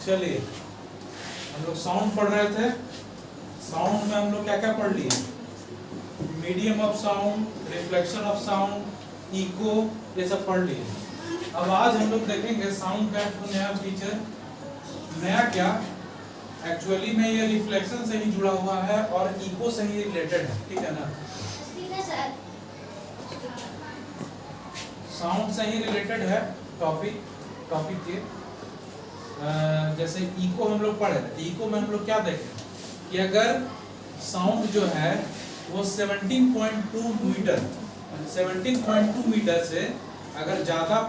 चलिए हम लोग साउंड पढ़ रहे थे। साउंड में हम लोग क्या क्या पढ़ लिए? Medium of sound, reflection of sound, echo, ये सब पढ़ लिए। अब आज हम लोग देखेंगे साउंड का एक नया फीचर। नया क्या, एक्चुअली में ये रिफ्लेक्शन से ही जुड़ा हुआ है और इको से ही रिलेटेड है, ठीक है ना? साउंड से ही रिलेटेड है टॉपिक के। जैसे इको हम लोग पढ़े थे, इको में हम लोग क्या देखें कि अगर साउंड जो है वो 17.2 मीटर से अगर ज़्यादा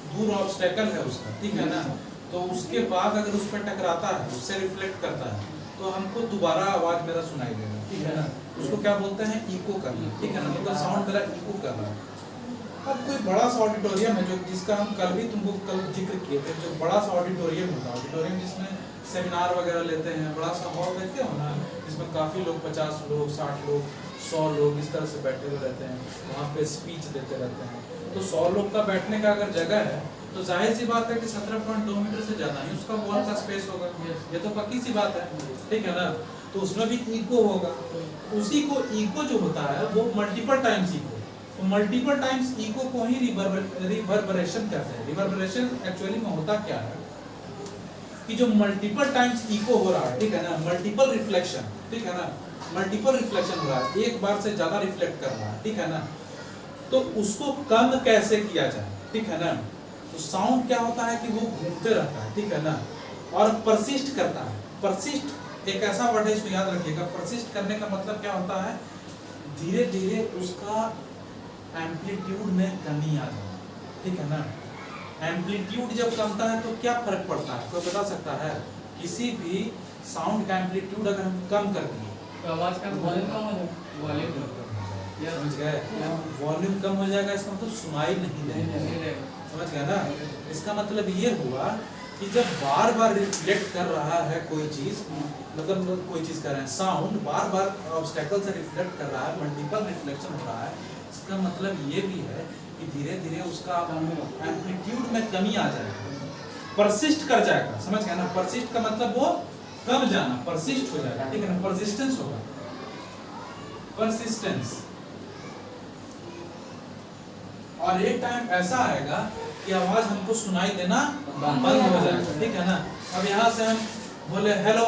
दूर ऑब्स्टेकल है उसका, ठीक है ना, तो उसके बाद अगर उस पर टकराता है, उससे रिफ्लेक्ट करता है, तो हमको दोबारा आवाज़ मेरा सुनाई देगा, ठीक है ना? उसको क्या बोलते हैं? इको करना, ठीक है ना? मतलब साउंड मेरा इको कर रहा है। अब कोई बड़ा सा ऑडिटोरियम है जो जिसका हम कल जिक्र किए थे, जो बड़ा सा ऑडिटोरियम होता है, ऑडिटोरियम जिसमें सेमिनार वगैरह लेते हैं, बड़ा सा हॉल देखते हो ना, जिसमें काफ़ी लोग 50 लोग 60 लोग 100 लोग इस तरह से बैठे हुए रहते हैं, वहाँ पे स्पीच देते रहते हैं। तो 100 लोग का बैठने का अगर जगह है तो जाहिर सी बात है कि 17.2 मीटर से ज़्यादा ही उसका वॉल का स्पेस होगा, ये तो पक्की सी बात है, ठीक है ना? तो उसमें भी इको होगा। उसी को इको जो होता है वो मल्टीपल टाइम्स इको, तो मल्टीपल टाइम्स इको को ही रिवर्बरेशन कहते हैं। रिवर्बरेशन एक्चुअली में होता क्या है कि जो मल्टीपल टाइम्स इको हो रहा है, ठीक है ना, मल्टीपल रिफ्लेक्शन, ठीक है ना, मल्टीपल रिफ्लेक्शन हो रहा है, एक बार से ज्यादा रिफ्लेक्ट कर रहा है, ठीक है ना, तो उसको कम कैसे किया जाए, ठीक है ना? तो साउंड क्या होता है कि वो घूमते रहता है, ठीक है ना, और परसिस्ट करता है। परसिस्ट एक ऐसा वर्ड है, इसको याद रखिएगा। परसिस्ट करने का मतलब क्या होता है? धीरे धीरे उसका एम्पलीट्यूड में कमी आ जाए, ठीक है ना? एम्पलीट्यूड जब कमता है तो क्या फर्क पड़ता है, कोई बता सकता है? किसी भी साउंड का एम्पलीट्यूड अगर हम कम कर दिए तो आवाज का वॉल्यूम कम हो जाएगा। वॉल्यूम समझ गए? वॉल्यूम कम हो जाएगा, इसका मतलब सुनाई नहीं देगा, समझ गए ना? इसका मतलब ये हुआ कि जब बार बार रिफ्लेक्ट कर रहा है कोई चीज, मतलब कोई चीज कर रहे हैं, साउंड बार बार ऑब्स्टेकल से रिफ्लेक्ट कर रहा है, मल्टीपल रिफ्लेक्शन हो रहा है, इसका मतलब ये भी है कि धीरे धीरे उसका एम्पलीट्यूड में कमी आ जाएगा, परसिस्ट कर जाएगा, समझ गए ना? परसिस्ट का मतलब वो कम जाना, परसिस्ट हो जाएगा, ठीक है ना? परसिस्टेंस होगा, परसिस्टेंस। और एक टाइम ऐसा आएगा कि आवाज हमको सुनाई देना बंद हो जाएगा, ठीक है ना? अब यहाँ से हम बोले हेलो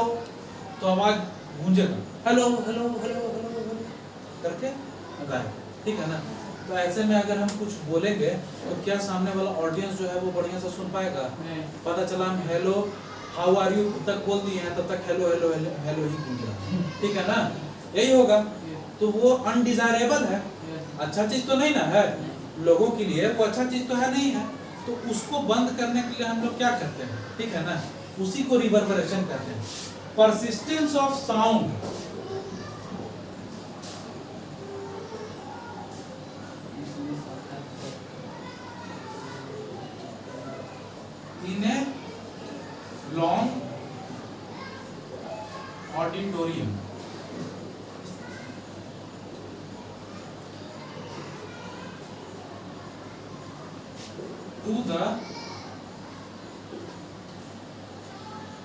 तो आवाज गूंजेगा, hello hello hello hello hello करके गाए, ठीक है ना? तो ऐसे में अगर हम कुछ बोलेंगे तो क्या सामने वाला ऑडियंस जो है वो बढ़िया से सुन पाएगा? पता चला हम हेलो हाउ आर यू तक बोल दिए हैं, तब तक हेलो हेलो हेलो हेलो ही गूंज रहा है, ठीक है ना? यही होगा। तो वो अनडिजायरेबल है, अच्छा चीज तो नहीं ना है लोगों के लिए, वो अच्छा चीज तो है नहीं है, तो उसको बंद करने के लिए हम लोग क्या करते हैं, ठीक है ना? उसी को रिवर्बरेशन कहते हैं। Persistence of sound in a long auditorium to the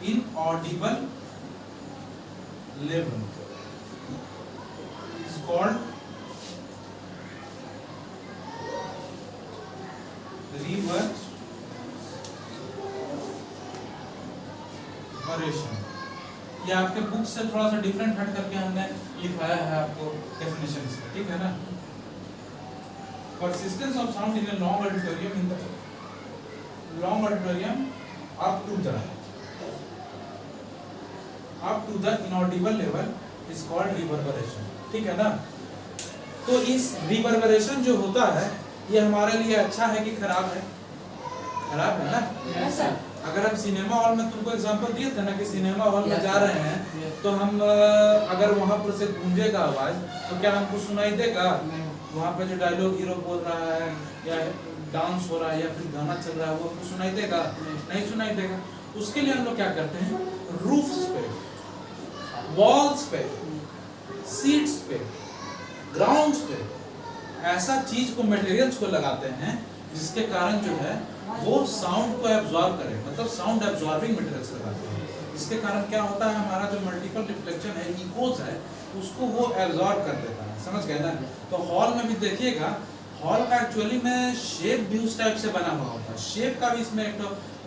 inaudible level is called reverberation। ये आपके बुक से थोड़ा सा डिफरेंट हट करके हमने लिखाया है आपको डेफिनेशन से, ठीक है ना? Persistence of sound in a long auditorium up to the inaudible level is called reverberation, ठीक है ना? तो इस रिवर्बरेशन जो होता है ये हमारे लिए अच्छा है कि खराब है? खराब है ना? yes, sir। अगर हम सिनेमा हॉल में, तुमको एग्जांपल दिए थे ना कि सिनेमा हॉल में जा रहे हैं तो हम अगर वहां पर से गूंजेगा आवाज तो क्या हमको सुनाई देगा? वहाँ पे जो डायलॉग हीरो बोल रहा है या डांस हो रहा है या फिर गाना चल रहा है वो हमको सुनाई देगा? नहीं सुनाई देगा। उसके लिए हम लोग क्या करते हैं? रूफ्स पे, वॉल्स पे, सीट्स पे, ग्राउंड्स पे ऐसा चीज को, मटेरियल्स को लगाते हैं जिसके कारण जो है वो साउंड को एब्जॉर्ब करे, मतलब साउंड एब्जॉर्बिंग मटेरियल्स लगाते हैं। इसके कारण क्या होता है, हमारा जो मल्टीपल रिफ्लेक्शन है, इकोज है, उसको वो एब्जॉर्ब कर देता है। समझ गए ना? तो हॉल में भी देखिएगा, हॉल का एक्चुअली में शेप भी उस टाइप से बना हुआ होता है। शेप का भी इसमें एक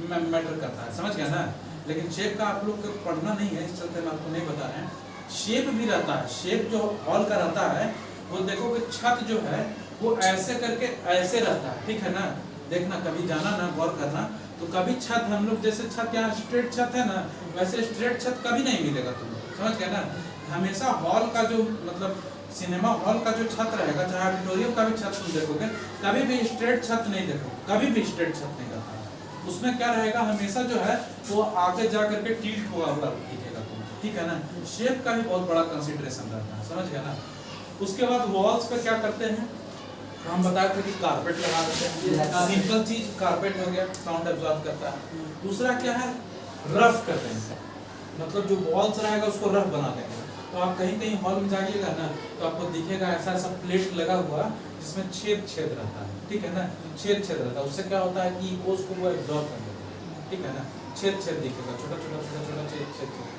मैटर करता है, समझ गए ना? लेकिन शेप का आप लोग को पढ़ना नहीं है, इस चलते हम आपको नहीं बता रहे हैं। शेप भी रहता है, शेप जो हॉल का रहता है वो देखोगे छत जो है वो ऐसे करके ऐसे रहता है, ठीक है ना? देखना, कभी जाना ना, गौर करना, तो कभी छत हम लोग जैसे छत यहाँ स्ट्रेट छत है ना, वैसे स्ट्रेट छत कभी नहीं मिलेगा तुम्हें, समझ गए ना? हमेशा हॉल का जो मतलब सिनेमा हॉल का जो छत रहेगा, चाहे ऑडिटोरियम का भी छत तुम देखोगे, कभी भी स्ट्रेट छत नहीं देखोगे, कभी भी स्ट्रेट छत नहीं रहता है। उसमें क्या रहेगा, हमेशा जो है वो आगे जा करके टिल्ट हुआ हुआ दिखेगा तुम्हें, ठीक है ना? शेप का भी बहुत बड़ा कंसिडरेशन रहता है, समझ गए ना? उसके बाद वॉल्स पे क्या करते हैं, हम बताए थे कि कारपेट लगा देते हैं। सिंपल चीज कारपेट हो गया, साउंड एब्जॉर्ब करता है। दूसरा क्या है, रफ करते हैं, मतलब जो वॉल्स रहेगा उसको रफ बना देंगे। तो आप कहीं कहीं हॉल में जाइएगा ना, तो आपको दिखेगा ऐसा ऐसा प्लेट लगा हुआ जिसमें छेद छेद रहता है, ठीक है ना? छेद छेद रहता है, उससे क्या होता है कि इकोज को वो एब्जॉर्ब कर लेता है, ठीक है ना? छेद छेद दिखेगा, छोटा छोटा छोटा छोटा छेद छेद दिखेगा।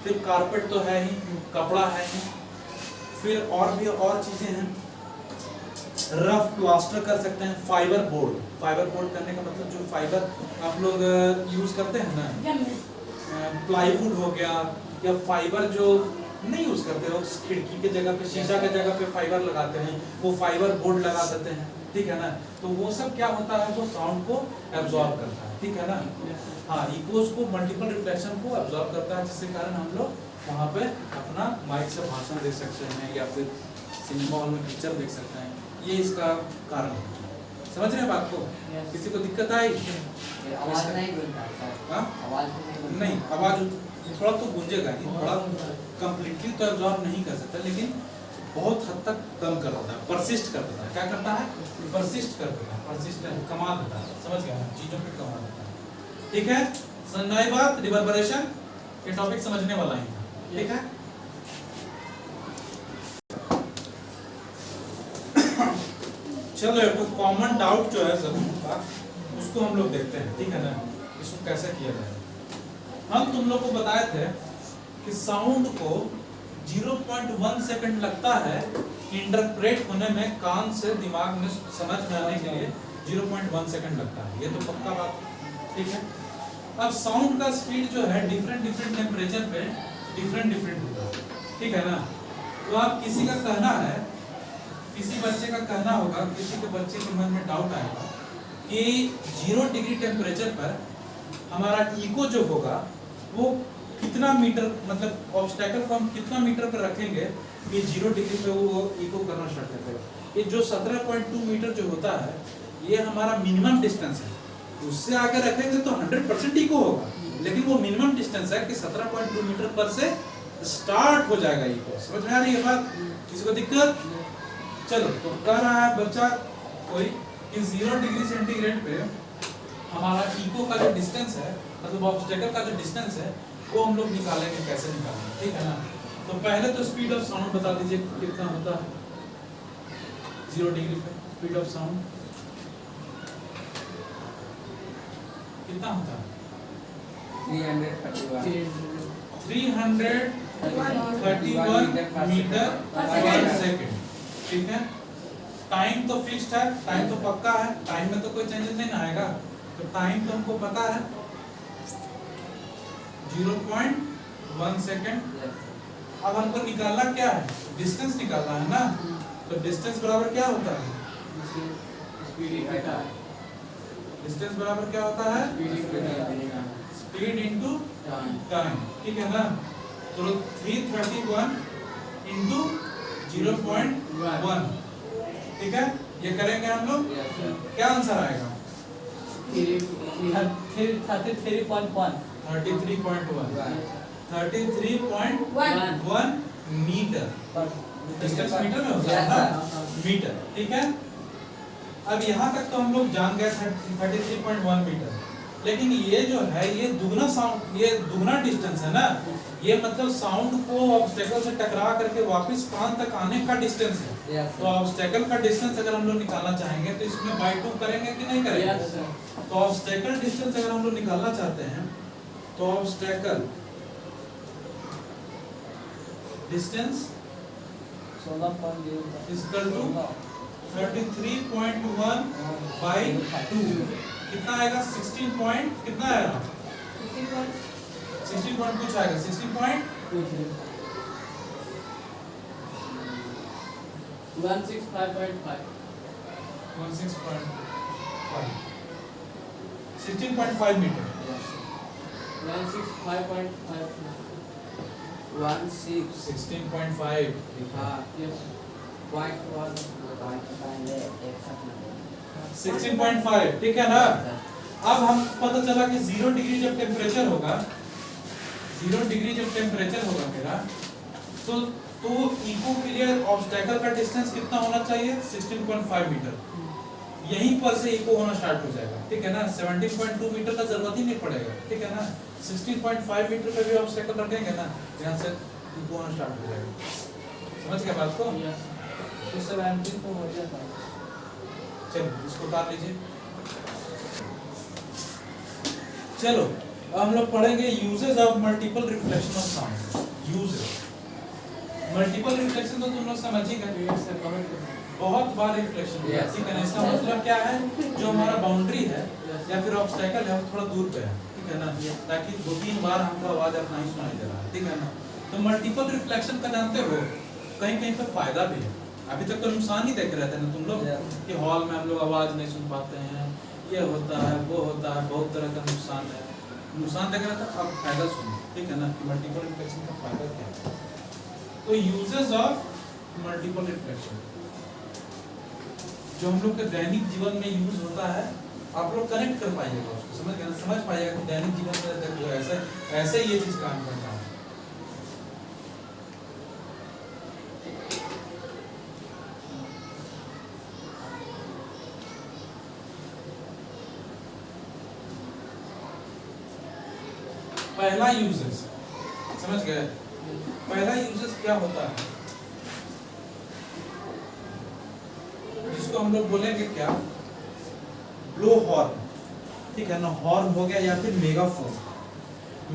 फिर कारपेट तो है ही, कपड़ा है ही, फिर और भी और चीजें हैं। रफ प्लास्टर कर सकते हैं, फाइबर बोर्ड। फाइबर बोर्ड करने का मतलब जो फाइबर आप लोग यूज करते हैं ना, प्लाईवुड हो गया, या फाइबर जो नहीं यूज करते हो, खिड़की के जगह पे, शीशा के जगह पे फाइबर लगाते हैं, वो फाइबर बोर्ड लगा देते हैं, ठीक है ना? तो वो सब क्या होता है, वो साउंड को एब्जॉर्ब करता है, ठीक है ना? हाँ, इकोज को, मल्टीपल रिफ्लेक्शन को एब्जॉर्ब करता है, जिसके कारण हम लोग वहाँ पे अपना माइक से भाषण दे सकते हैं, या फिर सिनेमा हॉल में पिक्चर देख सकते हैं। ये इसका कारण है। समझ रहे हैं बात को? किसी को दिक्कत आई? आवाज नहीं बोलता सर। हाँ? आवाज नहीं, आवाज थोड़ा तो गूंजेगा ही, थोड़ा कंप्लीटली तो एब्जॉर्ब नहीं कर सकता, लेकिन बहुत हद तक कम कर देता है, परसिस्ट कर देता है। क्या करता है? परसिस्ट कर देता है, परसिस्ट कमा देता है, समझ गया? चीजों पे कमा देता है, ठीक है? नई बात, रिवर्बरेशन, ये टॉपिक समझने वाला ही था, ठीक है? चलो, एक तो कॉमन डाउट जो है सभी का, उसको हम लोग देखते हैं, ठीक है ना? इसको कैसे किया जाए। हम तुम लोग को बताए थे कि साउंड को 0.1 सेकंड लगता है इंटरप्रेट होने में, कान से दिमाग में समझ में आने के लिए 0.1 सेकंड लगता है, ये तो पक्का बात है, ठीक है? अब साउंड का स्पीड जो है डिफरेंट डिफरेंट टेम्परेचर पे डिफरेंट डिफरेंट होता है, ठीक है ना? तो आप किसी का कहना है, किसी बच्चे का कहना होगा, किसी के बच्चे के मन में डाउट आएगा कि 0 डिग्री टेम्परेचर पर हमारा इको जो होगा वो कितना मीटर, मतलब ऑब्स्टैकल को हम कितना मीटर पर रखेंगे कि 0 डिग्री पे वो इको करना स्टार्ट कर देगा। ये जो 17.2 मीटर जो होता है, ये हमारा मिनिमम डिस्टेंस है। उससे आगे रखेंगे तो 100% इको होगा, लेकिन वो मिनिमम डिस्टेंस है कि 17.2 मीटर पर से स्टार्ट हो जाएगा इको। समझ में आ रही है बात? किसी को दिक्कत? चलो, तो कह रहा है बच्चा कोई कि 0 डिग्री सेंटीग्रेड पे हमारा इको का जो डिस्टेंस है, मतलब ऑब्स्टैकल का जो डिस्टेंस है, वो हम लोग निकालेंगे। कैसे निकालेंगे, ठीक है ना? तो पहले तो स्पीड ऑफ साउंड बता दीजिए कितना होता है 0 डिग्री पे। स्पीड ऑफ साउंड कितना होता है? 331 मीटर पर सेकंड, ठीक है? टाइम तो फिक्स्ड है, टाइम तो पक्का है, टाइम में तो कोई चेंजेस नहीं आएगा। तो टाइम तो हमको पता है 0.1 सेकंड। अब हमको निकालना क्या है? डिस्टेंस निकालना है ना? तो डिस्टेंस बराबर क्या होता है? डिस्टेंस बराबर क्या होता है? स्पीड इनटू टाइम, ठीक है ना? तो 331 इनटू 0.1, ठीक है? ये करेंगे हम लोग, क्या आंसर आएगा? 33.1 मीटर। डिस्टेंस मीटर में होता है ना? मीटर, ठीक है? अब यहाँ तक तो हम लोग जान गए 33.1 मीटर। लेकिन ये जो है ये दुगना साउंड, ये दुगना डिस्टेंस है ना, ये मतलब साउंड को ऑब्स्टेकल से टकरा करके वापस कान तक आने का डिस्टेंस है। Yes, तो ऑब्स्टेकल का डिस्टेंस अगर हम लोग निकालना चाहेंगे तो इसमें बाय 2 करेंगे कि नहीं करेंगे? Yes, sir. तो ऑब्स्टेकल डिस्टेंस अगर हम लोग निकालना चाहते हैं तो obstacle distance 16.0 equal to 33.1 by 2 कितना आएगा? 16 पॉइंट कितना आएगा? 16 पॉइंट कुछ आएगा, 16 पॉइंट 165.5 16.5 मीटर। 165.5 16.5 हाँ yes 16.5 ठीक है ना। अब हम पता चला कि 0 डिग्री जब टेम्परेचर होगा, 0 डिग्री जब टेम्परेचर होगा मेरा, तो इको के लिए ऑब्स्टेकल का डिस्टेंस कितना होना चाहिए? 16.5 मीटर। यहीं पर से इको होना स्टार्ट हो जाएगा, ठीक है ना। 17.2 मीटर का जरूरत ही नहीं पड़ेगा, ठीक है ना। 16.5 मीटर का भी ऑब्स्टेकल रखेंगे ना, यहाँ से इको होना स्टार्ट हो जाएगा। समझ गए बात को? yes तो 17 तो हो जाता है। चलो इसको उतार लीजिए। चलो अब हम लोग पढ़ेंगे uses of multiple reflection of sound. Uses multiple reflection तो तुम लोग समझ ही गए, yes sir कमेंट बहुत बार रिफ्लेक्शन होता है, ठीक है ना। इसका मतलब क्या है, जो हमारा बाउंड्री है या फिर ऑब्स्टेकल है वो थोड़ा दूर पे है, ठीक है ना, ताकि 2-3 बार हमको आवाज अपना ही सुनाई दे रहा है, ठीक है ना। तो मल्टीपल रिफ्लेक्शन का जानते हो कहीं कहीं पे फायदा भी है। अभी तक तो नुकसान ही देख रहे थे ना तुम लोग कि हॉल में हम लोग आवाज नहीं सुन पाते हैं, ये होता है वो होता है, बहुत तरह का नुकसान है। नुकसान देख रहे थे, अब फायदा सुनो, ठीक है ना, कि मल्टीपल रिफ्लेक्शन का फायदा क्या है। तो यूजेस ऑफ मल्टीपल रिफ्लेक्शन जो हम लोग के दैनिक जीवन में यूज होता है, आप लोग कनेक्ट कर पाइएगा उसको, समझ पाइएगा कि दैनिक जीवन में देखो ऐसे ऐसे ये चीज काम करता है। पहला यूजेस समझ गए? पहला यूजेस क्या होता है जिसको हम लोग बोलेंगे क्या? ब्लो हॉर्न, ठीक है ना। हॉर्न हो गया या फिर मेगाफोन,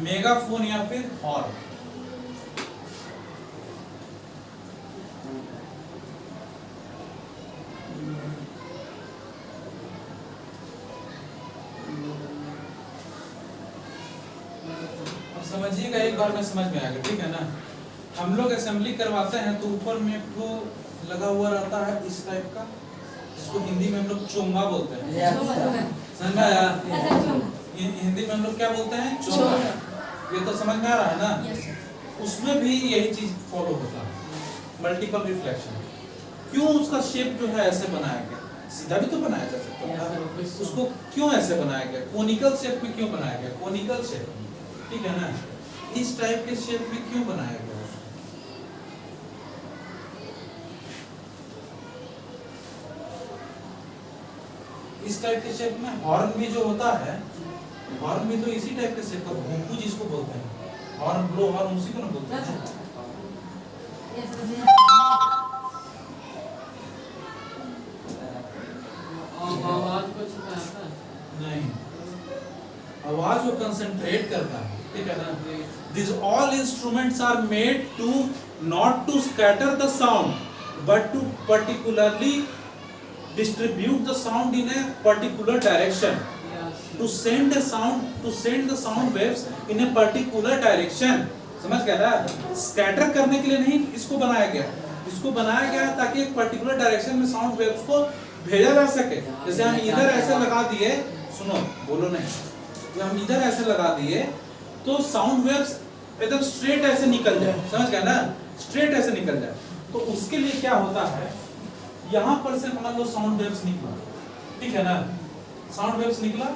मेगाफोन या फिर हॉर्न। अब समझिएगा, एक बार में समझ में आएगा, ठीक है ना। हम लोग असेंबली करवाते हैं तो ऊपर में एक तो लगा हुआ रहता है इस टाइप का, जिसको हिंदी में हम लोग चोंगा बोलते हैं। समझ में आया? हिंदी में हम लोग क्या बोलते हैं? चोंगा। ये तो समझ में आ रहा है ना। उसमें भी यही चीज फॉलो होता है, मल्टीपल रिफ्लेक्शन। क्यों उसका शेप जो है ऐसे बनाया गया? सीधा भी तो बनाया जा सकता था, उसको क्यों ऐसे बनाया गया? कोनिकल शेप में क्यों बनाया गया? कोनिकल शेप, ठीक है ना। इस टाइप के शेप में क्यों बनाया गया? इस टाइप के शेप में हॉर्न भी जो होता है, हॉर्न भी तो इसी टाइप के शेप का, भोंपू जिसको बोलते हैं, हॉर्न ब्लो हॉर्न उसी को ना बोलते हैं। आवाज को छुपाता है नहीं, आवाज को कंसंट्रेट करता है, ठीक है ना। These all instruments are made to not to scatter the sound but to particularly distribute the sound in a particular direction, to send the sound waves in a particular direction। समझ गया ना? Scatter करने के लिए नहीं इसको बनाया गया, इसको बनाया गया ताकि एक पर्टिकुलर डायरेक्शन में साउंड वेव्स को भेजा जा सके। जैसे हम इधर ऐसे लगा दिए, सुनो बोलो नहीं, जब हम इधर ऐसे लगा दिए तो साउंड वेव्स एकदम स्ट्रेट ऐसे निकल जाए, समझ गया ना, स्ट्रेट ऐसे निकल जाए। तो उसके लिए क्या होता है, यहाँ पर से मान लो साउंड वेव्स निकला, ठीक है ना, साउंड वेव्स निकला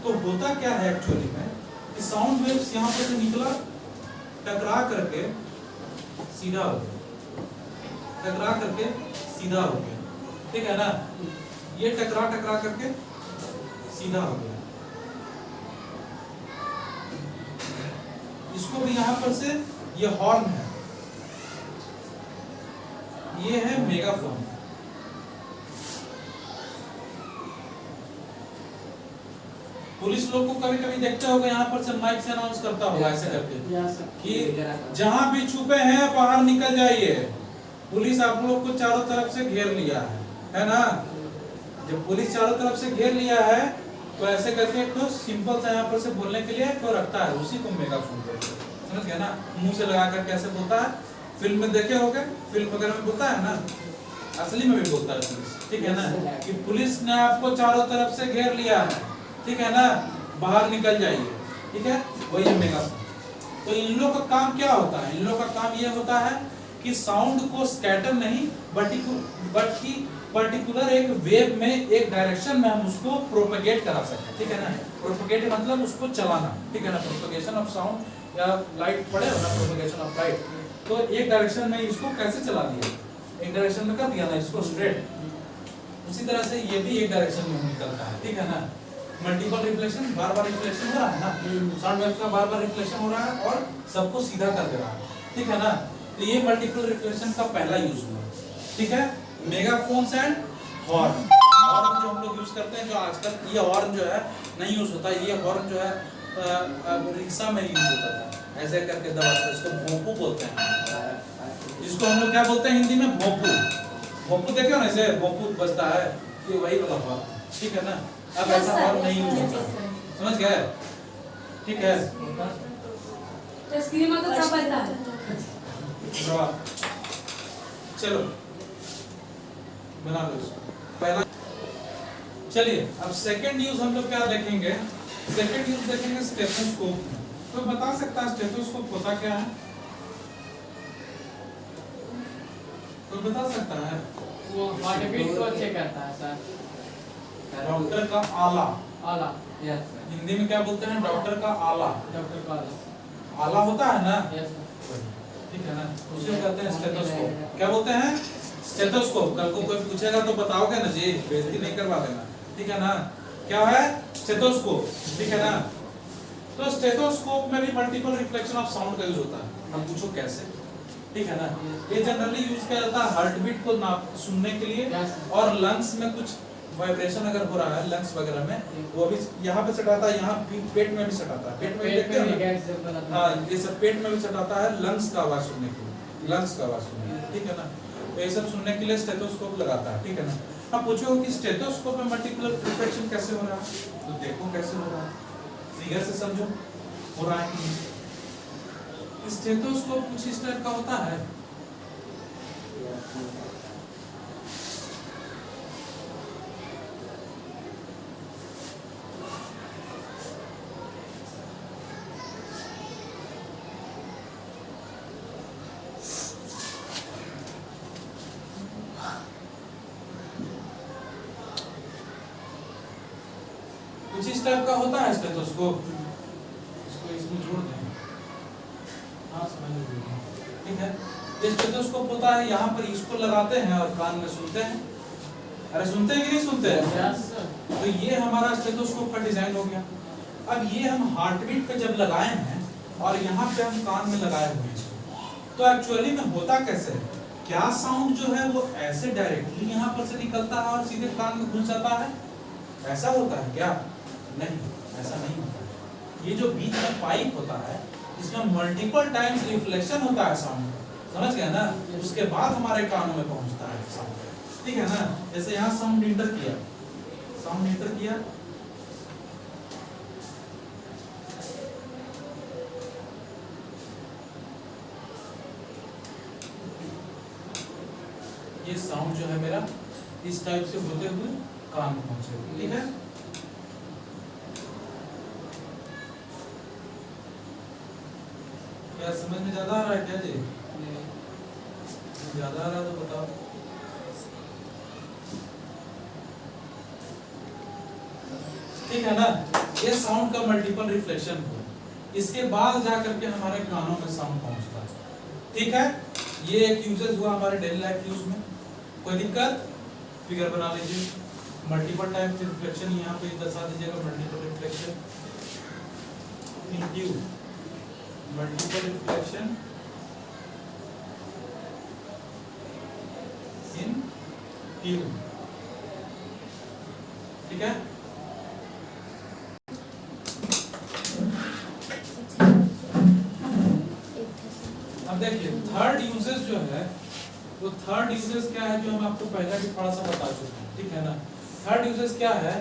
तो होता क्या है एक्चुअली में कि साउंड वेव्स यहाँ पर से निकला, टकरा करके सीधा हो गया, टकरा करके सीधा हो गया, ठीक है ना। ये टकरा करके सीधा हो गया, इसको भी यहाँ पर से ये हॉर्न है, ये है मेगाफोन। पुलिस लोग को कभी कभी देखते होगा यहाँ पर से माइक से अनाउंस करता होगा ऐसे करके कि जहां भी छुपे हैं बाहर निकल जाइए, पुलिस आप लोग को चारों तरफ से घेर लिया है ना। जब पुलिस चारों तरफ से घेर लिया है तो ऐसे करके एक तो सिंपल सा यहाँ पर से बोलने के लिए तो रखता है, उसी को मेगाफोन बोलते हैं, समझ गए ना। मुंह से लगा कर कैसे बोलता है, फिल्म में देखे होगे, फिल्म वगैरह में बोलता है ना, असली में भी बोलता है पुलिस, ठीक है ना, कि पुलिस ने आपको चारों तरफ से घेर लिया है, ठीक है ना, बाहर निकल जाइए, ठीक है, वही मेगाफोन। तो इन लोग का काम क्या होता है, इन लोग का काम ये होता है कि साउंड को स्कैटर नहीं बट पर्टिकुलर एक वेव में, एक डायरेक्शन में हम उसको प्रोपेगेट करा सकते हैं, ठीक है ना। प्रोपेगेट मतलब उसको चलाना, ठीक है ना, प्रोपेगेशन ऑफ साउंड या लाइट पढ़े हो ना, प्रोपेगेशन ऑफ लाइट। तो एक डायरेक्शन में इसको कैसे चला दिया, एक डायरेक्शन में कर दिया ना इसको स्ट्रेट, उसी तरह से ये भी एक डायरेक्शन में निकलता है, ठीक है ना। मल्टीपल रिफ्लेक्शन, बार बार रिफ्लेक्शन हो रहा है ना, साउंड वेव का बार बार रिफ्लेक्शन हो रहा है और सबको सीधा कर दे रहा है, ठीक है ना। तो ये मल्टीपल रिफ्लेक्शन का पहला यूज हुआ, ठीक है। मेगाफोन्स एंड हॉर्न, हॉर्न जो हम लोग यूज करते हैं, जो आजकल ये हॉर्न जो है नहीं यूज होता, ये हॉर्न जो है रिक्शा में यूज होता था, ऐसे करके दबाते हैं, इसको भोंपू बोलते हैं, जिसको हम लोग क्या बोलते हैं हिंदी में, भोंपू। भोंपू देखे हो ना, ऐसे भोंपू बजता है, ये वही वाला हॉर्न, ठीक है ना। अब ऐसा हॉर्न नहीं यूज होता, समझ गए, ठीक है। तो स्क्रीन में तो सब बजता है। चलो बना लो इसको पहला। चलिए अब सेकंड यूज हम लोग क्या देखेंगे, सेकंड यूज देखेंगे स्टेथोस्कोप। तो बता सकता है स्टेथोस्कोप होता क्या है, तो बता सकता है। वो हार्ट बीट को चेक करता है सर। डॉक्टर का आला, आला, यस सर। हिंदी में क्या बोलते हैं, डॉक्टर का आला। डॉक्टर का आला, आला होता है ना, यस सर, ठीक है ना, उसे कहते हैं स्टेथोस्कोप। क्या बोलते हैं, स्टेथोस्कोप। कल को कोई पूछेगा तो बताओगे ना जी, बेइज्जती नहीं करवा देना, ठीक है ना। क्या है, स्टेथोस्कोप, ठीक है ना। तो स्टेथोस्कोप में भी मल्टीपल रिफ्लेक्शन ऑफ साउंड का यूज होता है। हम पूछो कैसे, ठीक है ना। ये जनरली यूज किया जाता है हार्ट बीट को नाप सुनने के लिए, और लंग्स में कुछ वाइब्रेशन अगर हो रहा है लंग्स वगैरह में, वो भी यहाँ पे सटाता है, यहाँ पेट में भी सटाता है, पेट में देखते हो ना, हाँ ये सब पेट में भी सटाता है, लंग्स का आवाज सुनने के लिए, लंग्स का आवाज सुनने के लिए, ठीक है ना। तो ये सब सुनने के लिए स्टेथोस्कोप लगाता है, ठीक है ना। अब पूछो कि स्टेथोस्कोप में मल्टीपल रिफ्लेक्शन कैसे हो रहा है, तो देखो कैसे हो रहा है, फिगर से समझो हो रहा है कि नहीं। स्टेथोस्कोप कुछ इस टाइप का होता है, कुछ इस टाइप का होता है स्टेथोस्कोप। इसको इसमें जोड़ दें, हाँ समझ लीजिए, ठीक है। ये स्टेथोस्कोप होता है, यहाँ पर इसको लगाते हैं और कान में सुनते हैं। अरे सुनते हैं कि नहीं सुनते हैं? तो ये हमारा स्टेथोस्कोप का डिजाइन हो गया। अब ये हम हार्ट बीट पे जब लगाए हैं और यहाँ पे हम कान में लगाए हुए हैं, तो एक्चुअली में होता कैसे है, क्या साउंड जो है वो ऐसे डायरेक्टली यहाँ पर से निकलता है और सीधे कान में घुस जाता है, ऐसा होता है क्या? नहीं, ऐसा नहीं होता है। ये जो बीच में पाइप होता है, इसमें मल्टीपल टाइम्स रिफ्लेक्शन होता है साउंड, समझ गए ना, उसके बाद हमारे कानों में पहुंचता है साउंड, ठीक है ना। जैसे यहाँ साउंड इंटर किया, साउंड इंटर किया, ये साउंड जो है मेरा इस टाइप से होते हुए कान में पहुंचे, ठीक है। क्या समझ में ज्यादा आ रहा है क्या जी? ज्यादा आ रहा है तो बताओ। ठीक है ना, ये साउंड का मल्टीपल रिफ्लेक्शन हुआ, इसके बाद जाकर के हमारे कानों में साउंड पहुंचता है, ठीक है। ये एक यूजेस हुआ हमारे डेली लाइफ यूज में। कोई दिक्कत? फिगर बना लीजिए, मल्टीपल टाइप रिफ्लेक्शन यहाँ पे दर्शा दीजिएगा, multiple reflection in tube, multiple reflection in tube, ठीक है। अब देखिए थर्ड यूजेस जो है, वो थर्ड यूजेस क्या है जो हम आपको पहले भी थोड़ा सा बता चुके हैं, ठीक है ना। थर्ड यूजेस क्या है,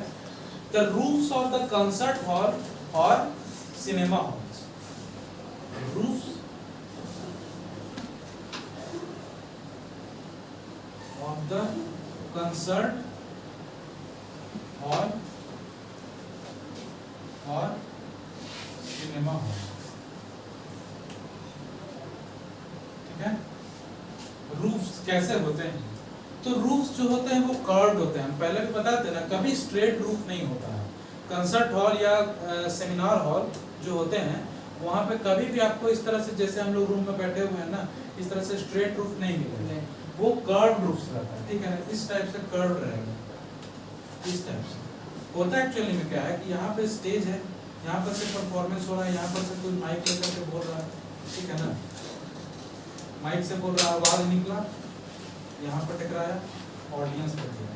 the roofs of the concert hall और cinema halls, roofs of the concert hall और सिनेमा हॉल, ठीक है। रूफ्स कैसे होते हैं, तो रूफ्स जो होते हैं वो कर्व्ड होते हैं, हम पहले भी बताते ना, कभी स्ट्रेट रूफ नहीं होता है। कंसर्ट हॉल या सेमिनार हॉल जो होते हैं वहाँ पे कभी भी आपको इस तरह से, जैसे हम लोग रूम में बैठे हुए हैं ना, इस तरह से स्ट्रेट रूफ नहीं मिलेगा, वो कर्व्ड रूफ रहता है, ठीक है ना। इस टाइप से कर्व्ड रहेगा, इस टाइप से होता है। एक्चुअली में क्या है कि यहाँ पे स्टेज है, यहाँ पर से परफॉर्मेंस हो रहा है, यहाँ पर से कोई माइक लेकर के बोल रहा है, ठीक है ना, माइक से बोल रहा, आवाज निकला, यहाँ पर टकराया, ऑडियंस कर दिया,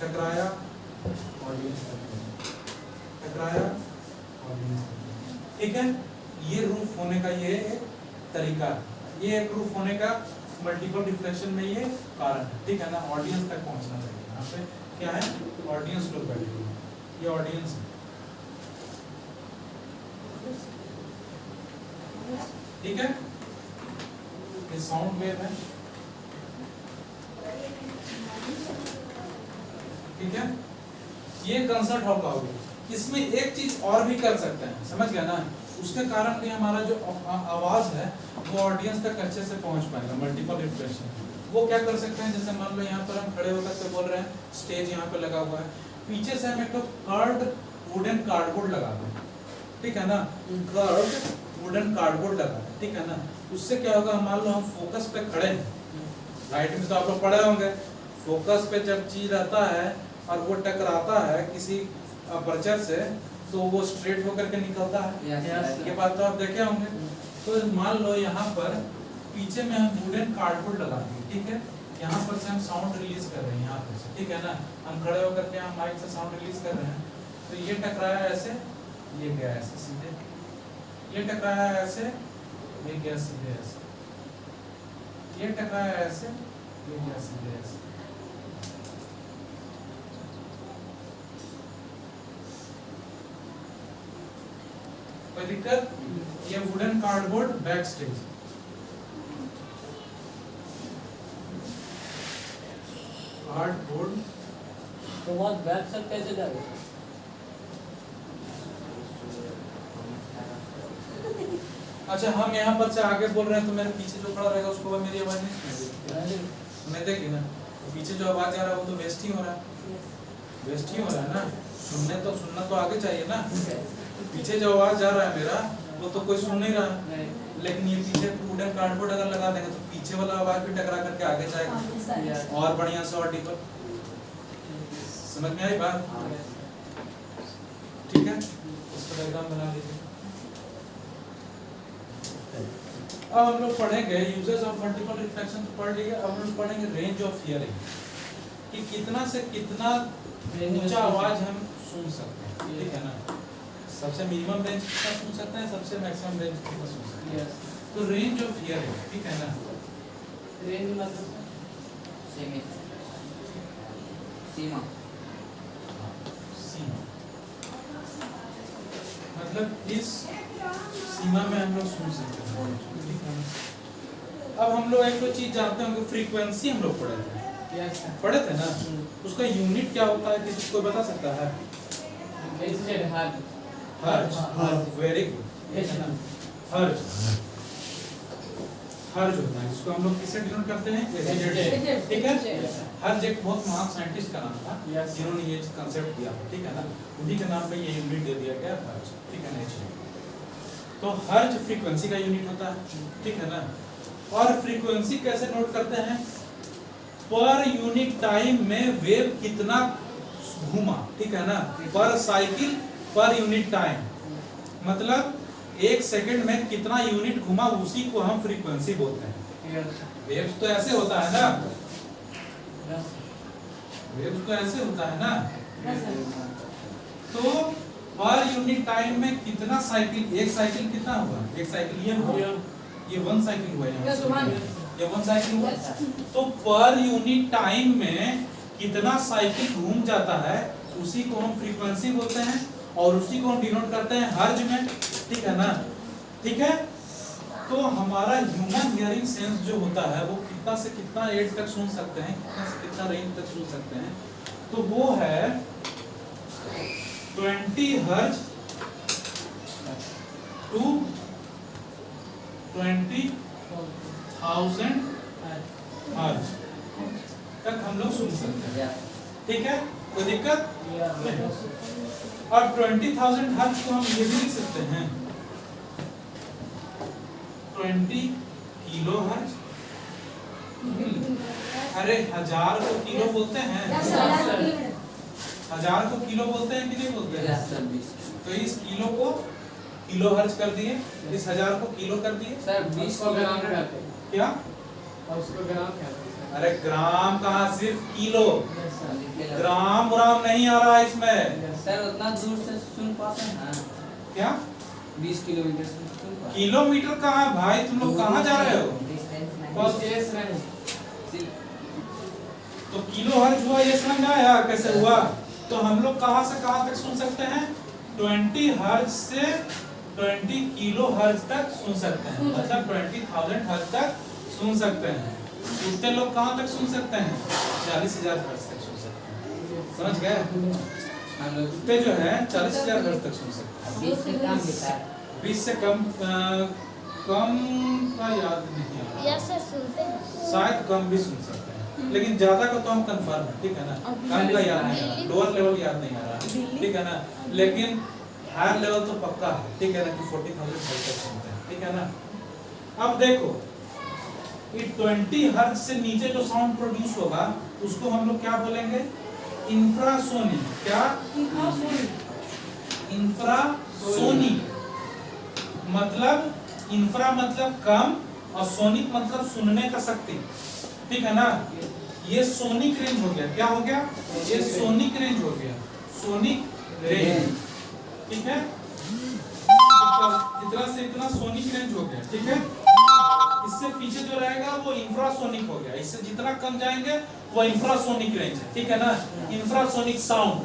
टकराया, ऑडियंस कर दिया, टकराया, ऑडियंस कर दिया, ठीक है। ये रूफ होने का ये एक तरीका है, ये एक रूफ होने का मल्टीपल रिफ्लेक्शन में ये कारण है, ठीक है ना। ऑडियंस तक पहुंचना चाहिए, यहाँ पे क्या है, ऑडियंस लोग बैठे हुए हैं, ये ऑडियंस है, ठीक है। ये साउंड वेव है, ठीक है। ये कंसर्ट हॉल का हो गया। इसमें एक चीज और भी कर सकते हैं, समझ गया ना, उसके कारण भी हमारा जो आवाज है वो ऑडियंस तक अच्छे से पहुंच पाएगा, मल्टीपल रिफ्लेक्शन। वो क्या कर सकते हैं, जैसे मान लो यहाँ पर हम खड़े होकर के बोल रहे हैं, स्टेज यहाँ पे लगा हुआ है, पीछे से हम एक तो कर्व्ड वुडन कार्डबोर्ड लगा दें, ठीक है ना, कर्व्ड वुडन कार्डबोर्ड लगा दें, ठीक है ना। उससे क्या होगा, मान लो हम फोकस पे खड़े हैं, राइट में तो आप लोग पढ़े होंगे, फोकस पे जब चीज रहता है और वो टकराता है किसी अपर्चर से, तो वो स्ट्रेट होकर के निकलता है, ये बात तो आप देखे होंगे। तो मान लो यहाँ पर पीछे में हम वुडन कार्डबोर्ड लगा देंगे, ठीक है, यहाँ पर से हम साउंड रिलीज कर रहे हैं, यहाँ पर से, ठीक है ना, हम खड़े होकर के यहाँ माइक से साउंड रिलीज कर रहे हैं, तो ये टकराया ऐसे, ये गया ऐसे सीधे, ये टकराया ऐसे, ये गया सीधे ऐसे, ये टकराया ऐसे, ये गया सीधे ऐसे, कोई दिक्कत। ये wooden cardboard back stage, cardboard, तो वहाँ बैक साइड कैसे जाएगा? अच्छा हम यहाँ पर से आगे बोल रहे हैं तो मेरे पीछे जो खड़ा रहेगा उसको मेरी आवाज नहीं सुनेगी, सुने देगी ना, पीछे जो आवाज आ रहा है वो तो वेस्ट ही हो रहा है, वेस्ट ही हो रहा है ना, सुनना तो आगे चाहिए ना, पीछे जो आवाज जा रहा है मेरा वो तो कोई सुन नहीं रहा, लेकिन ये पीछे वुडन कार्डबोर्ड अगर लगा देंगे तो पीछे वाला आवाज भी टकरा करके आगे जाएगा और बढ़िया से और डीपर, समझ में आई बात, ठीक है। इसको डायग्राम बना लीजिए। अब हम लोग पढ़ेंगे यूजेस ऑफ मल्टीपल रिफ्लेक्शन तो पढ़ लिए, अब हम लोग पढ़ेंगे रेंज ऑफ हियरिंग, कि कितना से कितना ऊंचा आवाज हम सुन सकते हैं, ठीक है ना, सबसे मिनिमम रेंज कितना सुन सकते हैं, सबसे मैक्सिमम रेंज कितना सुन सकते हैं, तो रेंज ऑफ हियरिंग, ठीक है ना। रेंज मतलब सीमा, सीमा मतलब इस सीमा में हम लोग सुन सकते हैं, ठीक है। अब हम लोग एक तो चीज जानते हैं कि फ्रीक्वेंसी हम लोग पढ़े थे ना, उसका यूनिट क्या होता है, किसी को बता सकता है? Hertz, very good, hertz, hertz होता है, इसको हम लोग किससे डिनोट करते हैं, ठीक है। हर्ट्ज एक बहुत महान साइंटिस्ट का नाम था जिन्होंने ये कांसेप्ट दिया, ठीक है ना, उन्हीं के नाम पे ये यूनिट दे दिया गया हर्ट्ज, ठीक है ना। तो हर्ट्ज फ्रीक्वेंसी का यूनिट होता है, ठीक है ना। और फ्रीक्वेंसी कैसे नोट करते हैं, पर यूनिट टाइम में वेव कितना घूमा, ठीक है ना, पर साइकिल पर यूनिट टाइम, मतलब एक सेकंड में कितना यूनिट घुमा उसी को हम फ्रीक्वेंसी बोलते हैं। वेव्स तो ऐसे होता है ना, वेव्स तो ऐसे होता है ना। तो पर यूनिट टाइम में कितना साइकिल, एक साइकिल कितना हुआ, एक साइकिल ये हुआ, ये 1 साइकिल हुआ, ये 1 साइकिल हुआ। तो पर यूनिट टाइम में कितना साइकिल घूम जाता है उसी को हम फ्रीक्वेंसी बोलते हैं और उसी को हम डिनोट करते हैं हर्ज में, ठीक है ना। ठीक है, तो हमारा ह्यूमन हियरिंग सेंस जो होता है वो कितना से कितना एज तक सुन सकते हैं, कितना से कितना रेंज तक सुन सकते हैं, तो वो है 20 हर्ज टू 20,000 हर्ज तक हम लोग सुन सकते हैं। ठीक है, कोई दिक्कत नहीं। और 20,000 हर्ज को हम ये भी लिख सकते हैं 20 किलो हर्ज। अरे 1000 को किलो बोलते हैं, 1000 को किलो बोलते हैं कि नहीं बोलते हैं? तो इस किलो को किलो हर्ज कर दिए, इस 1000 को किलो कर दिए सर 20 को ग्राम कहते हैं। क्या? और उसको ग्राम कहते हैं सर। अरे ग्राम कहाँ, सिर्फ किलो, यस सर। ग्राम ग्राम नहीं आ रहा इसमें। सर उतना दूर से सुन पाते हैं? क्या 20 किलोमीटर से सुन पाते किलोमीटर कहाँ है भाई, तुम लोग कहाँ जा रहे हो? बस यस नहीं। तो किलो हर्ज हुआ, ये समझ में आया कैसे हुआ? तो हम लोग कहाँ से कहाँ तक सुन सकते हैं? 20 हर्ज से 20 किलो हर्ज तक सुन सकते हैं, मतलब 20,000 हर्ज तक सुन सकते हैं। कितने लोग कहाँ तक सुन सकते हैं? 40,000 हर्ज तक सुन सकते हैं। समझ गए? हम लोग कितने जो है 40,000 हर्ज तक सुन सकते हैं। 20 से कम भी सर। 20 से कम कम का याद नहीं आ रहा, यस सर सुनते हैं। शायद कम भी सुन सकते हैं, लेकिन ज्यादा का तो हम कंफर्म है, ठीक है ना। कम का याद नहीं आ रहा, लोअर लेवल याद नहीं आ रहा, ठीक है ना। लेकिन हायर लेवल तो पक्का है, ठीक है ना, कि 40,000 हर्ज तक सुनते हैं, ठीक है ना। अब देखो ये 20 हर्ज से नीचे जो साउंड प्रोड्यूस होगा उसको हम लोग क्या बोलेंगे? इंफ्रासोनिक। क्या? इंफ्रासोनिक। मतलब इंफ्रा मतलब कम और सोनिक मतलब सुनने का शक्ति, ठीक है ना। ये सोनिक रेंज हो गया, क्या हो गया? ये सोनिक रेंज हो गया, सोनिक रेंज, ठीक है। इतना से इतना सोनिक रेंज हो गया, ठीक है। इससे पीछे जो रहेगा वो इंफ्रासोनिक हो गया, इससे जितना कम जाएंगे वो इंफ्रासोनिक रेंज है, ठीक है ना। इंफ्रासोनिक साउंड,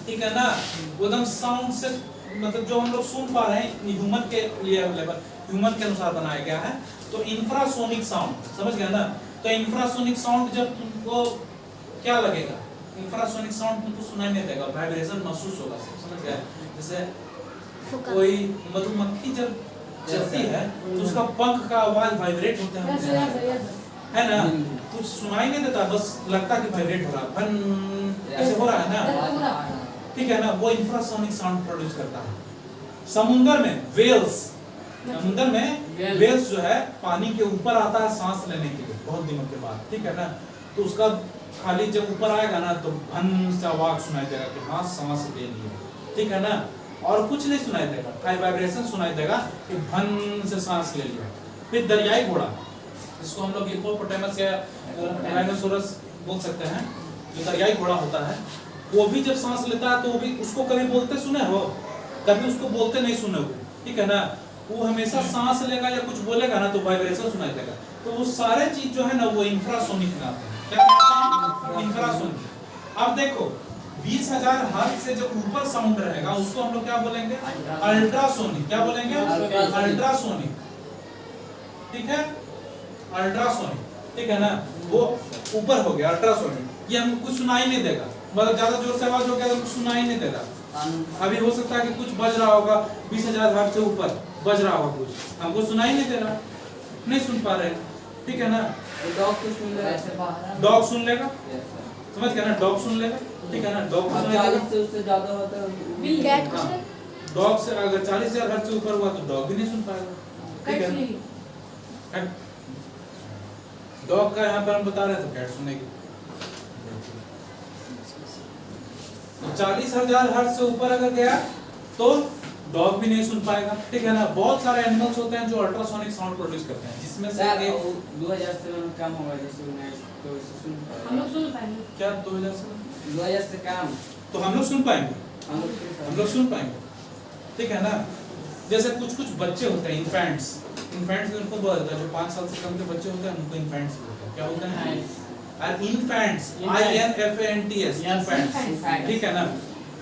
ठीक है ना, वो एकदम साउंड से मतलब जो हम लोग सुन पा रहे हैं ह्यूमन के लिए लेवल, ह्यूमन के अनुसार बनाया गया है। तो इंफ्रासोनिक साउंड, समझ गया ना। तो इंफ्रासोनिक साउंड जब तुमको क्या लगेगा? इंफ्रासोनिक साउंड तुमको सुनाई नहीं देगा, वाइब्रेशन महसूस होगा, समझ गए? जैसे कोई मधुमक्खी जब चलती है तो उसका पंख का आवाज वाइब्रेट होता है ना, कुछ सुनाई नहीं देता, बस लगता कि वाइब्रेट हो रहा है, भन ऐसे हो रहा है ना, ठीक है ना। वो इंफ्रासोनिक साउंड प्रोड्यूस करता है। समुद्र में वेल्स, समुद्र में वेल्स जो है पानी के ऊपर आता है सांस लेने के लिए बहुत दिनों के बाद, ठीक है ना। तो उसका खाली जब ऊपर आएगा ना तो भन सा आवाज सुनाई देगा कि हाँ सांस ले लिया, ठीक है ना। और कुछ नहीं सुनाई देगा, खाली वाइब्रेशन सुनाई देगा कि भन से सांस ले लिया। फिर दरियाई घोड़ा, जिसको हम लोग हिप्पोपोटामस या राइनोसोरस बोल सकते हैं, जो दरियाई घोड़ा होता है, वो भी जब सांस लेता है तो वो भी उसको कभी बोलते सुने हो? कभी उसको बोलते नहीं सुने हो, ठीक है ना। वो हमेशा सांस लेगा या कुछ बोलेगा ना तो वाइब्रेशन सुनाई देगा। तो वो सारे चीज जो है ना वो इंफ्रासोनिक में आते हैं। क्या कहते हैं? इंफ्रासोनिक। अब देखो 20,000 हर्ट्ज से जो ऊपर साउंड रहेगा उसको हम लोग क्या बोलेंगे? अल्ट्रासोनिक। क्या बोलेंगे? अल्ट्रासोनिक, ठीक है, अल्ट्रासोनिक, ठीक है ना। वो ऊपर हो गया अल्ट्रासोनिक, ये हमको कुछ सुनाई नहीं देगा, मतलब ज्यादा जोर से आवाज हो गया तो कुछ सुनाई नहीं देगा। अभी हो सकता है कि कुछ बज रहा होगा 20,000 हर्ट्ज से ऊपर बज रहा होगा, कुछ हमको सुनाई नहीं दे रहा, नहीं सुन पा रहे, ठीक है ना। डॉग तो सुन लेगा, डॉग सुन लेगा, समझ गया ना, डॉग सुन लेगा, ठीक है ना। डॉग सुन लेगा, 40 से उससे ज्यादा होता है डॉग से अगर 40,000 हर्ट्ज से ऊपर हुआ तो डॉग भी नहीं सुन पाएगा, ठीक है। डॉग का यहाँ पर हम बता रहे थे कैट सुनेगी। 40,000 हर्ट्ज से ऊपर अगर गया तो डॉग भी नहीं सुन पाएगा, ठीक है ना। बहुत सारे एनिमल्स होते हैं जो अल्ट्रासोनिक साउंड प्रोड्यूस करते हैं, जिसमें से सर एक 2000 से कम होगा जैसे मैं तो इसे सुन हम लोग सुन पाएंगे। क्या 2000 से 2000 से कम तो हम लोग सुन पाएंगे, हम लोग सुन पाएंगे। ठीक है ना। जैसे कुछ कुछ बच्चे होते हैं इन्फेंट्स उनको बोला जाता है, जो 5 साल से कम के बच्चे होते हैं उनको इन्फेंट्स बोलते हैं। क्या बोलते हैं? और इन्फेंट्स, INFANTS, इन्फेंट्स, ठीक है ना।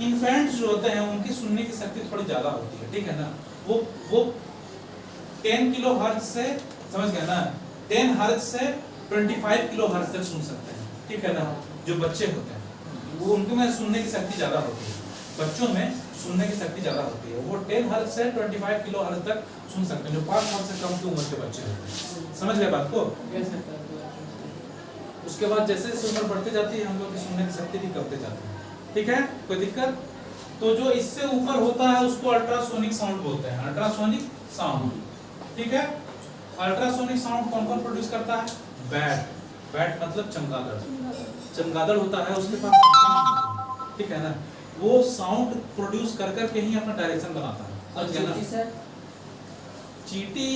इन्फेंट्स जो होते हैं उनकी सुनने की शक्ति थोड़ी ज्यादा होती है, ठीक है ना। वो 10 किलो हर्ट्ज से, समझ गए ना, 10 हर्ट्ज से 25 किलो हर्ट्ज तक सुन सकते हैं, ठीक है ना। जो बच्चे होते हैं वो उनको में सुनने की शक्ति ज्यादा होती है, बच्चों में सुनने की शक्ति ज्यादा होती है। वो 10 हर्ट्ज से 25 किलो हर्ट्ज तक सुन सकते हैं, जो 5 साल से कम की उम्र के बच्चे होते हैं। समझ गए बात को? उसके बाद जैसे जैसे उम्र बढ़ती जाती है हम लोग की सुनने की शक्ति भी कमते जाती है, ठीक है। कोई दिक्कत? तो जो इससे ऊपर होता है उसको अल्ट्रासोनिक साउंड बोलते हैं, अल्ट्रासोनिक साउंड, ठीक है। अल्ट्रासोनिक साउंड कौन कौन प्रोड्यूस करता है? बैट मतलब चमगादड़ होता है, उसके पास, ठीक है ना। वो साउंड प्रोड्यूस कर करके ही अपना डायरेक्शन बनाता है। और चींटी सर? चींटी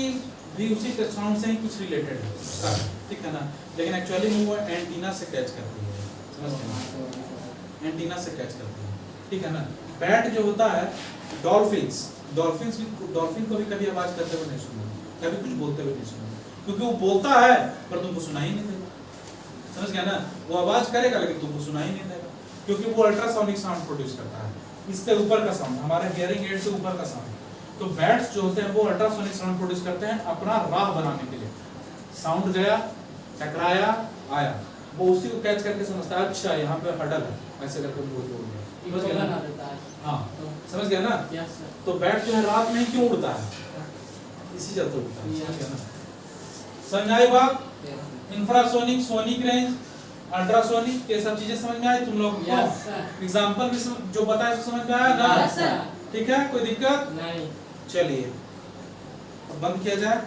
भी उसी के साउंड से ही कुछ रिलेटेड है उसका, ठीक है ना। लेकिन एक्चुअली में वो एंटीना से कैच करती है, समझ गए? एंटीना से कैच करती है, ठीक है ना। बैट जो होता है, डॉल्फिन को भी कभी आवाज करते हुए नहीं सुना, कभी कुछ बोलते हुए नहीं सुना, क्योंकि वो बोलता है पर तुमको सुनाई नहीं देगा, समझ गया ना। वो आवाज करेगा लेकिन तुमको सुनाई नहीं देगा, क्योंकि वो अल्ट्रासोनिक साउंड प्रोड्यूस करता है, इससे ऊपर का साउंड, हमारे हियरिंग एड से ऊपर का साउंड। तो बैट्स जो होते हैं वो अल्ट्रासोनिक साउंड प्रोड्यूस करते हैं अपना राह बनाने के लिए। साउंड गया, टकराया, आया, वो उसी को कैच करके समझता है, अच्छा यहाँ पे हडल है, ऐसे करके बोल गया, समझ गया ना। हाँ, समझ गया ना। तो बैट जो है रात में क्यों उड़ता है? इसी चलते उड़ता है, समझ गया ना। समझ आई बात? इंफ्रासोनिक, सोनिक रेंज, अल्ट्रासोनिक, ये सब चीजें समझ में आई तुम लोग को? एग्जांपल भी जो बताया समझ में आया ना? ठीक है, कोई दिक्कत नहीं। चलिए बंद किया जाए।